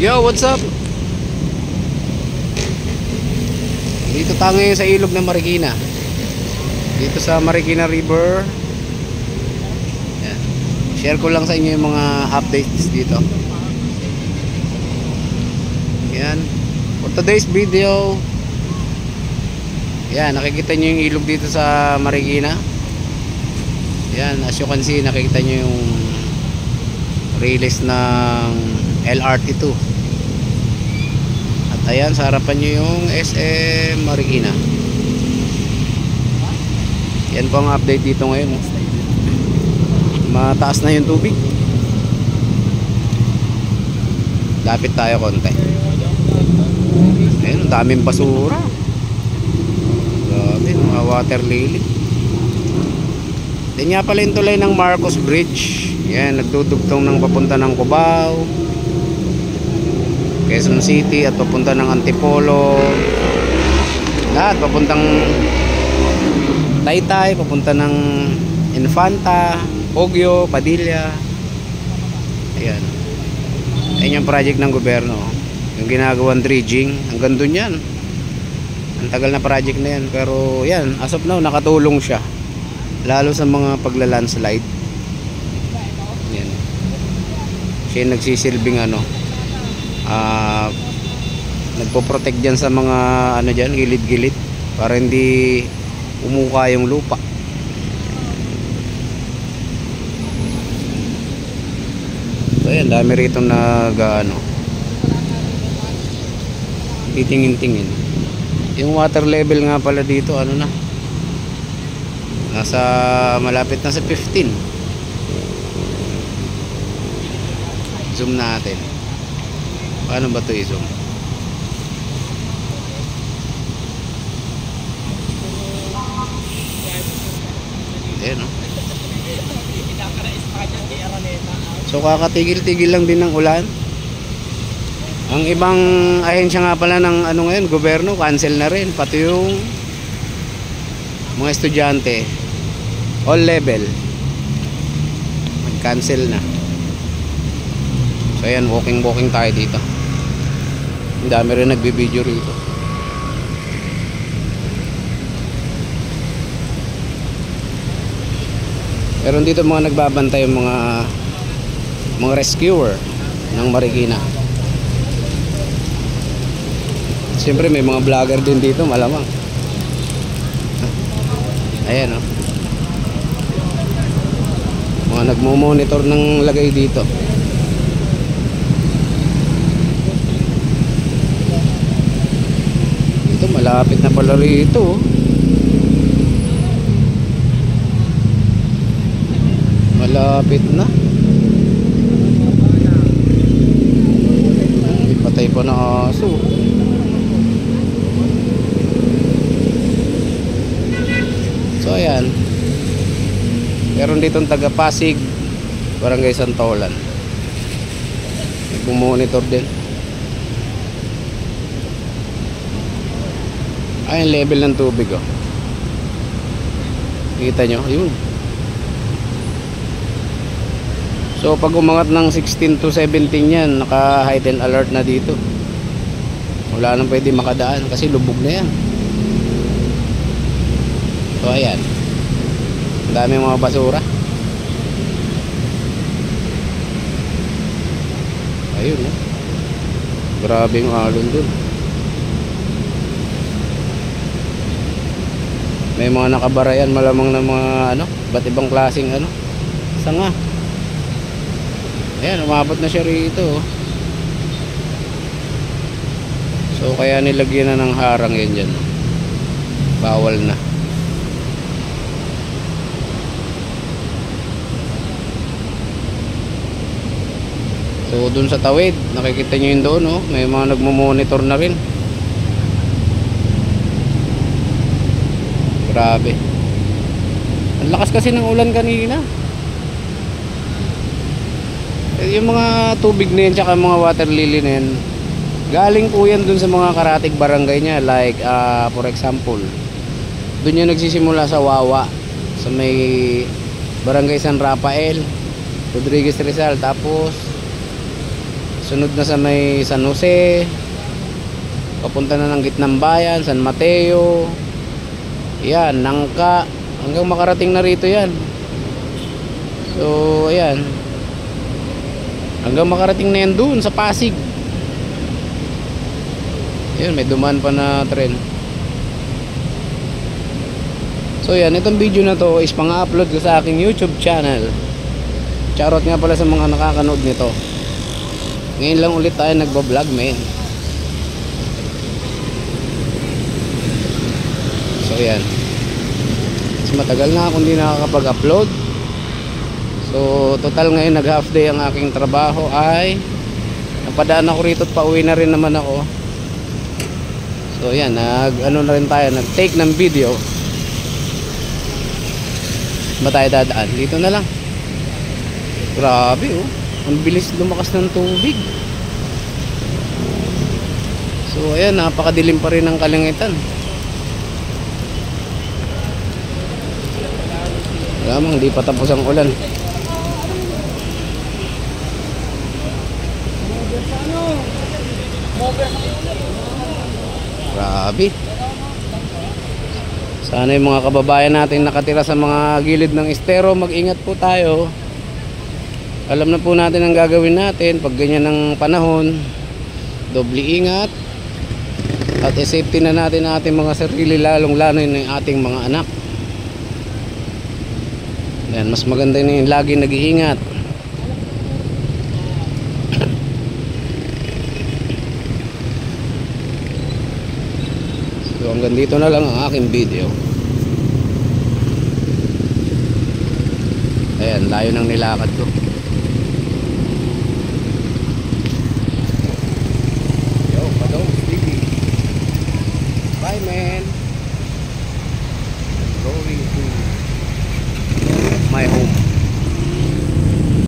Yo, what's up? Dito tayo ngayon sa ilog ng Marikina. Dito sa Marikina River. Yan. Share ko lang sa inyo yung mga updates dito. Yan. For today's video, yan, nakikita nyo yung ilog dito sa Marikina. Yan, as you can see, nakikita nyo yung release ng LRT2. At ayan, sa harapan nyo yung SM Marikina. Yan po ang update dito ngayon. Mataas na yung tubig. Lapit tayo konti. Ayun, daming basura. Grabe, mga water lily. Yan nga pala yung tulay ng Marcos Bridge. Yan, nagdudugtong ng papunta ng Cubao, Quezon City, at papunta ng Antipolo. Lahat papuntang Taytay, papunta ng Infanta, Ogyo, Padilla. Ayan. Ayan yung project ng gobyerno. Yung ginagawang dredging, hanggang dun yan. Ang tagal na project na yan. Pero yan, as of now, nakatulong siya. Lalo sa mga pagla-landslide. Yan. Siya yung nagsisilbing nagpo-protect dyan sa mga dyan, gilid-gilid, para hindi umuka yung lupa. So yan, dami rito titingin-tingin. Yung water level nga pala dito, nasa malapit na sa 15. Zoom natin. Paano ba ito i-zoom? Ayan, no? So kakatigil-tigil lang din ng ulan. Ang ibang ahensya nga pala ng ngayon, gobyerno, cancel na rin. Pati yung mga estudyante, all level, mag-cancel na. So ayan, walking tayo dito. Ang dami rin nagbibideo rito. Meron dito mga nagbabantay, yung mga rescuer ng Marikina. Siyempre may mga vlogger din dito, malamang. Ayan, mga nagmo-monitor ng lagay dito. Dito malapit na pala rito. Malapit na. May patay pa na aso. So ayan, meron ditong taga Pasig, Barangay Santolan, nagmumonitor din. Ay, yung level ng tubig, kita nyo, yun. So pag umangat ng 16 to 17 yan, naka heightened alert na dito. Wala nang pwede makadaan kasi lubog na yan. So ayan, ang dami mga basura. Ayun, grabe yung alon dun. May mga nakabarayan, malamang na mga ba't ibang klaseng sanga. Ayan, umabot na siya rito. So kaya nilagyan na ng harang yan dyan. Bawal na. So dun sa tawid, nakikita nyo yun doon, may mga nagmo-monitor na rin. Grabe. Ang lakas kasi ng ulan kanina. Yung mga tubig na yan, tsaka mga water lily na yan, galing po yan dun sa mga karatig barangay niya. Like for example, dun yung nagsisimula sa Wawa, sa may Barangay San Rafael, Rodriguez Rizal. Tapos Sunod na sa may San Jose, papunta na ng gitnang bayan, San Mateo, yan, Nangka, hanggang makarating na rito yan. So ayan, hanggang makarating na yan dun sa Pasig. Yan, may dumaan pa na tren. So yan, itong video na to is pang-upload ko sa aking YouTube channel. Charot nga pala sa mga nakakanood nito. Ngayon lang ulit tayo nagbablog, men. So yan, mas matagal na akong hindi nakakapag-upload. So total ngayon nag half day ang aking trabaho ay napadaan ako rito at pauwi na rin naman ako. So yan, ano na rin tayo, nag take ng video. Ba tayo dadaan? Dito na lang. Grabe oh, ang bilis lumakas ng tubig. So ayan, napakadilim pa rin ng Kalingitan. Lamang di pa tapos ang ulan. Grabe. Sana yung mga kababayan natin nakatira sa mga gilid ng estero, mag-ingat po tayo. Alam na po natin ang gagawin natin pag ganyan ng panahon. Doble ingat. At i-safety na natin ang ating mga sarili, lalong lalo yung ating mga anak. Yan, mas maganda yung lagi nag-iingat. So hanggang dito na lang ang aking video. Ayan, layo ng nilakad ko.